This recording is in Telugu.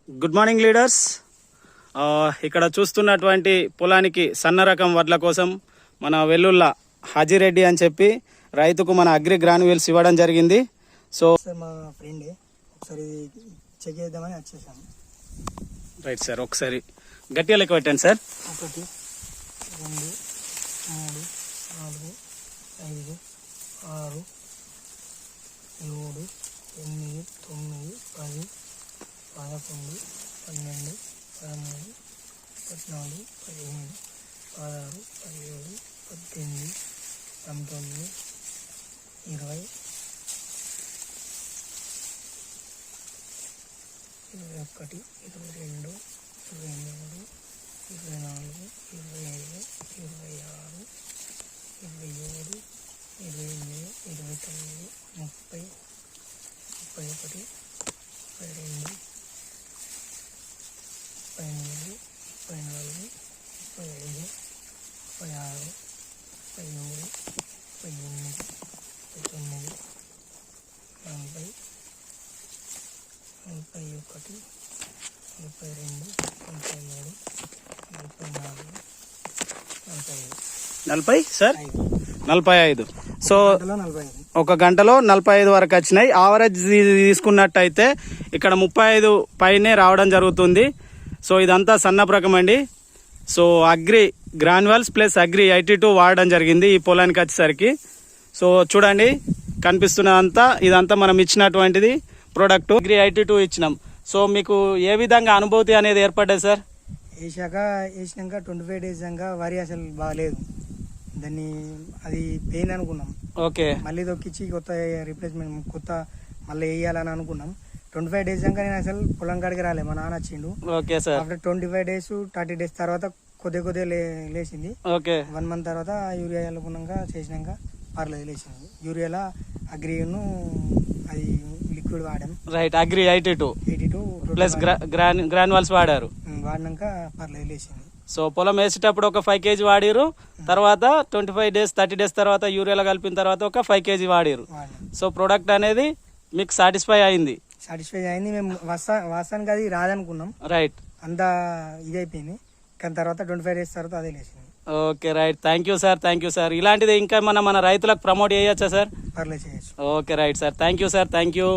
Good morning leaders. ఇక్కడ చూస్తున్నటువంటి పొలానికి సన్న రకం వడ్ల కోసం మన వెల్లుల్ల హాజీరెడ్డి అని చెప్పి రైతుకు మన అగ్రి గ్రాన్యూల్స్ ఇవ్వడం జరిగింది. సో సార్ మా ఫ్రెండ్ ఒకసారి చెక్ చేద్దామని వచ్చేసాను. రైట్ సార్, ఒకసారి గట్టిగా లెక్క పెట్టండి సార్. 1 2 3 4 5 6 7 8 9 10 11 12 13 14 15 16 17 18 19 20 21 22 23 24 25 26 27 28 29 30 31 32 33 34 35 36 37 38 39 40 31 32 33 34 40 సార్ 45. సో 45 ఒక గంటలో 45 వరకు వచ్చినాయి. ఆవరేజ్ తీసుకున్నట్టయితే ఇక్కడ 35 పైనే రావడం జరుగుతుంది. సో ఇదంతా సన్నపు రకం అండి. So agri granules plus agri 82 వాడడం జరిగింది ఈ పొలానికి వచ్చేసరికి. సో చూడండి కనిపిస్తున్నదంతా ఇదంతా మనం ఇచ్చినటువంటిది ప్రోడక్ట్ అగ్రి 82 ఇచ్చినాం. సో మీకు ఏ విధంగా అనుభూతి అనేది ఏర్పడ్డది సార్? వేసినాక 25 డేస్ దాకా వరి అసలు బాగాలేదు. దాన్ని అది పెయిన్ అనుకున్నాం. ఓకే, మళ్ళీ దొక్కిచ్చి కొత్త రీప్లేస్మెంట్ కొత్త మళ్ళీ వేయాలని అనుకున్నాం. 25 డేస్ దాకా నేను అసలు పొలం కాడికి రాలే. మా నాన్న వచ్చిండు. Okay sir. After 25 days 30 days తర్వాత కొద్దిగా లేచింది. ఓకే, 1 మంత్ తర్వాత యూరియా చల్లుకున్నాక చేసినాక పర్లేదు లేచింది. యూరియాలో అగ్రిను అది లిక్విడ్ వాడాం. Right, agri 82 plus granules granules వాడారు. వాడినాక పర్లేదు లేచింది. సో పొలం వేసేటప్పుడు ఒక 5 kg వాడిరు. తర్వాత 25 డేస్ 30 డేస్ తర్వాత యూరియాలో కలిపిన తర్వాత ఒక 5 kg వాడిరు. సో ప్రోడక్ట్ అనేది మీకు సాటిస్ఫై అయింది? సాటిస్ఫై అయింది. మేము వాసానికి అది రాదనుకున్నాం. రైట్, అంతా ఇదైపోయింది. కానీ తర్వాత 25 డేస్ తర్వాత అదే లేచింది. Okay right. Thank you sir, thank you sir. ఇలాంటిది ఇంకా మన రైతులకు ప్రమోట్ చేయొచ్చా సార్? పర్లేదు చేయొచ్చు. Okay right sir, thank you sir, thank you.